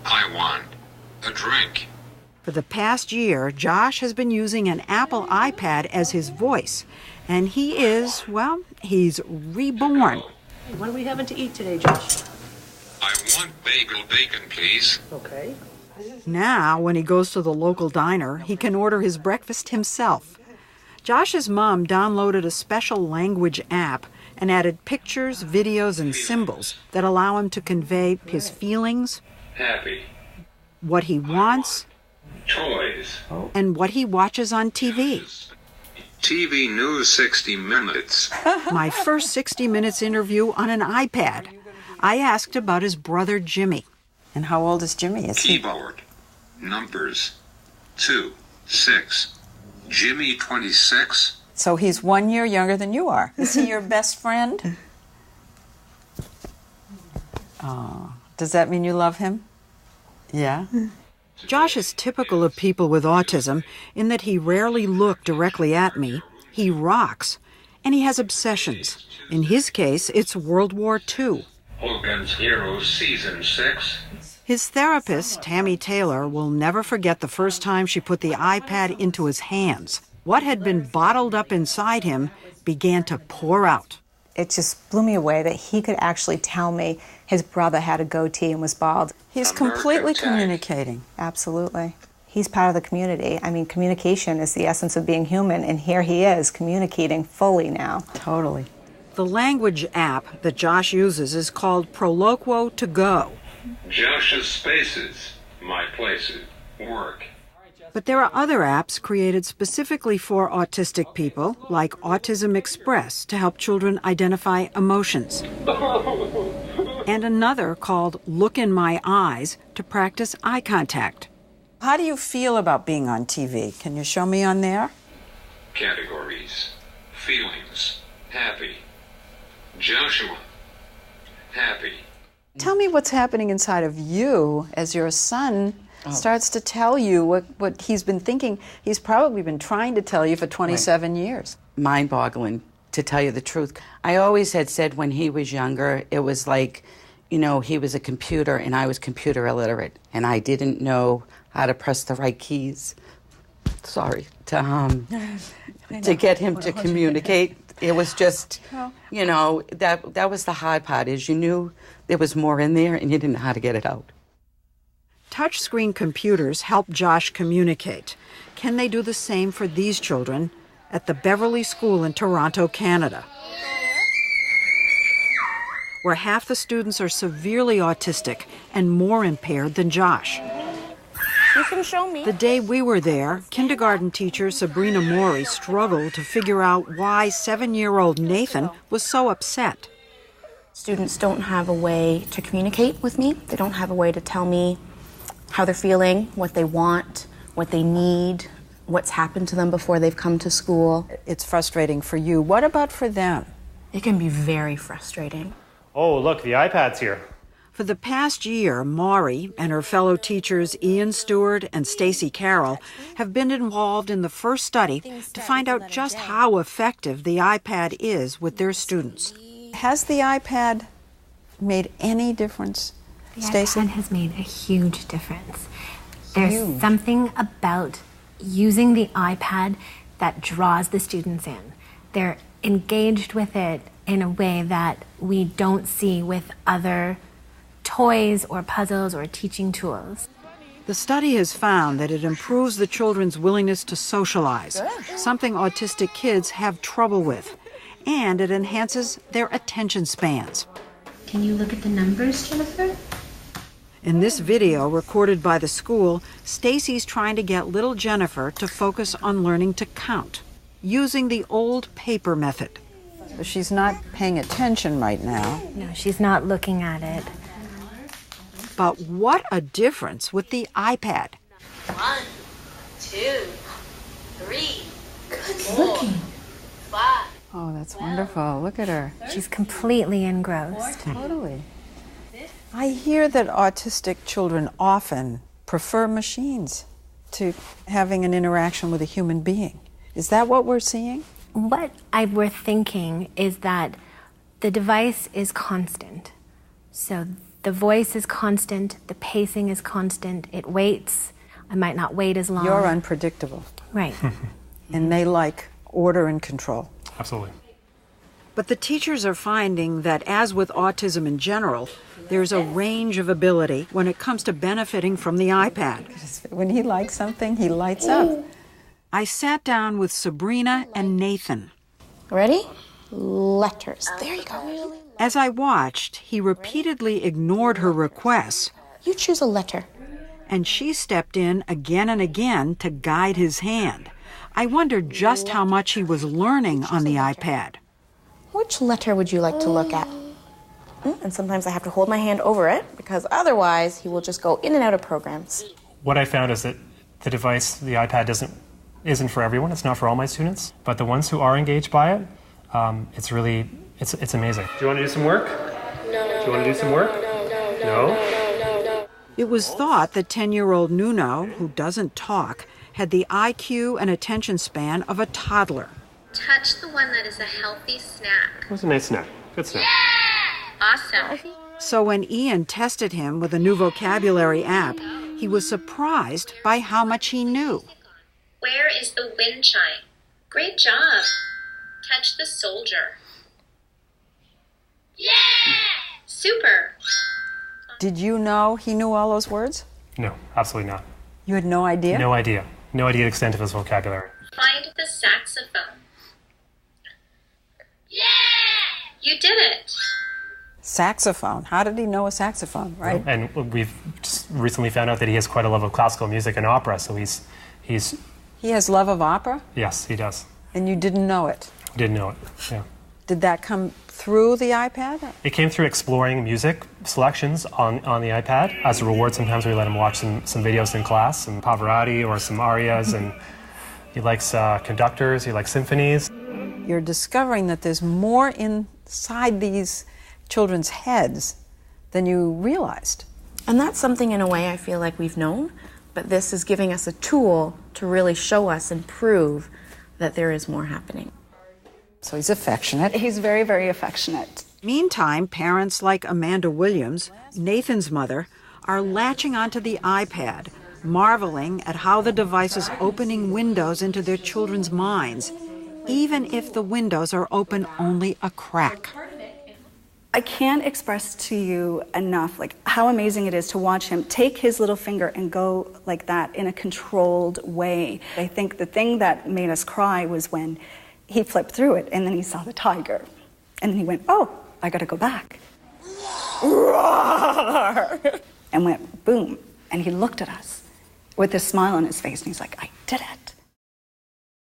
I want a drink. For the past year, Josh has been using an Apple iPad as his voice, and he is, well, he's reborn. What are we having to eat today, Josh? I want bagel bacon, please. Okay. Now, when he goes to the local diner, he can order his breakfast himself. Josh's mom downloaded a special language app and added pictures, videos, and symbols that allow him to convey his feelings, Happy. what he wants, Toys. and what he watches on TV. TV News 60 Minutes. My first 60 Minutes interview on an iPad. I asked about his brother Jimmy. And how old is Jimmy? Is he? Keyboard. Numbers. 2, 6. Jimmy 26. So he's 1 year younger than you are. Is he your best friend? Oh, does that mean you love him? Yeah? Josh is typical of people with autism in that he rarely looks directly at me, he rocks, and he has obsessions. In his case, it's World War II. Hogan's Heroes Season 6. His therapist, Tammy Taylor, will never forget the first time she put the iPad into his hands. What had been bottled up inside him began to pour out. It just blew me away that he could actually tell me his brother had a goatee and was bald. He's completely communicating. Absolutely. He's part of the community. I mean, communication is the essence of being human, and here he is communicating fully now. Totally. The language app that Josh uses is called Proloquo to Go. Josh's Spaces. My Places. Work. But there are other apps created specifically for autistic people, like Autism Express, to help children identify emotions. And another called Look in My Eyes to practice eye contact. How do you feel about being on TV? Can you show me on there? Categories. Feelings. Happy. Joshua. Happy. Tell me what's happening inside of you as your son starts to tell you what he's been thinking. He's probably been trying to tell you for 27 years. Mind-boggling, to tell you the truth. I always had said when he was younger, it was like, you know, he was a computer and I was computer illiterate, and I didn't know how to press the right keys. Sorry, to get him to communicate. It was just, you know, that was the hard part, is you knew there was more in there and you didn't know how to get it out. Touchscreen computers help Josh communicate. Can they do the same for these children at the Beverly School in Toronto, Canada, where half the students are severely autistic and more impaired than Josh? You can show me. The day we were there, kindergarten teacher Sabrina Mori struggled to figure out why 7-year-old Nathan was so upset. Students don't have a way to communicate with me. They don't have a way to tell me how they're feeling, what they want, what they need, what's happened to them before they've come to school. It's frustrating for you. What about for them? It can be very frustrating. Oh, look, the iPad's here. For the past year, Maury and her fellow teachers Ian Stewart and Stacy Carroll have been involved in the first study to find out just how effective the iPad is with their students. Has the iPad made any difference, Stacy? The iPad has made a huge difference. There's something about using the iPad that draws the students in. They're engaged with it in a way that we don't see with other toys or puzzles or teaching tools. The study has found that it improves the children's willingness to socialize, something autistic kids have trouble with, and it enhances their attention spans. Can you look at the numbers, Jennifer? In this video recorded by the school, Stacy's trying to get little Jennifer to focus on learning to count, using the old paper method. She's not paying attention right now. No, she's not looking at it. But what a difference with the iPad. 1, 2, 3. Good looking. 5. Oh, that's wonderful. Look at her. She's completely engrossed. Totally. I hear that autistic children often prefer machines to having an interaction with a human being. Is that what we're seeing? What we're thinking is that the device is constant. So The voice is constant, the pacing is constant, it waits. I might not wait as long. You're unpredictable. Right. And they like order and control. Absolutely. But the teachers are finding that, as with autism in general, there's a range of ability when it comes to benefiting from the iPad. When he likes something, he lights up. I sat down with Sabrina and Nathan. Ready? Letters. There you go. As I watched, he repeatedly ignored her requests. You choose a letter. And she stepped in again and again to guide his hand. I wondered just how much he was learning on the iPad. Which letter would you like to look at? And sometimes I have to hold my hand over it because otherwise he will just go in and out of programs. What I found is that the device, the iPad, isn't for everyone. It's not for all my students. But the ones who are engaged by it, it's amazing. Do you want to do some work? No. Do you want to do some work? No? It was thought that 10-year-old Nuno, who doesn't talk, had the IQ and attention span of a toddler. Touch the one that is a healthy snack. It was a nice snack. Good snack. Awesome. So when Ian tested him with a new vocabulary app, he was surprised by how much he knew. Where is the wind chime? Great job. Touch the soldier. Yeah! Super. Did you know he knew all those words? No, absolutely not. You had no idea? No idea. No idea the extent of his vocabulary. Find the saxophone. Yeah! You did it. Saxophone. How did he know a saxophone, right? And we've just recently found out that he has quite a love of classical music and opera, so he's... He has love of opera? Yes, he does. And you didn't know it? Didn't know it, yeah. Did that come through the iPad? It came through exploring music selections on the iPad. As a reward, sometimes we let him watch some videos in class, some Pavarotti or some arias, and he likes conductors, he likes symphonies. You're discovering that there's more inside these children's heads than you realized. And that's something in a way I feel like we've known, but this is giving us a tool to really show us and prove that there is more happening. So he's affectionate. He's very, very affectionate. Meantime, parents like Amanda Williams, Nathan's mother, are latching onto the iPad, marveling at how the device is opening windows into their children's minds, even if the windows are open only a crack. I can't express to you enough how amazing it is to watch him take his little finger and go like that in a controlled way. I think the thing that made us cry was when he flipped through it and then he saw the tiger. And then he went, oh, I gotta go back. And went boom. And he looked at us with this smile on his face and he's like, I did it.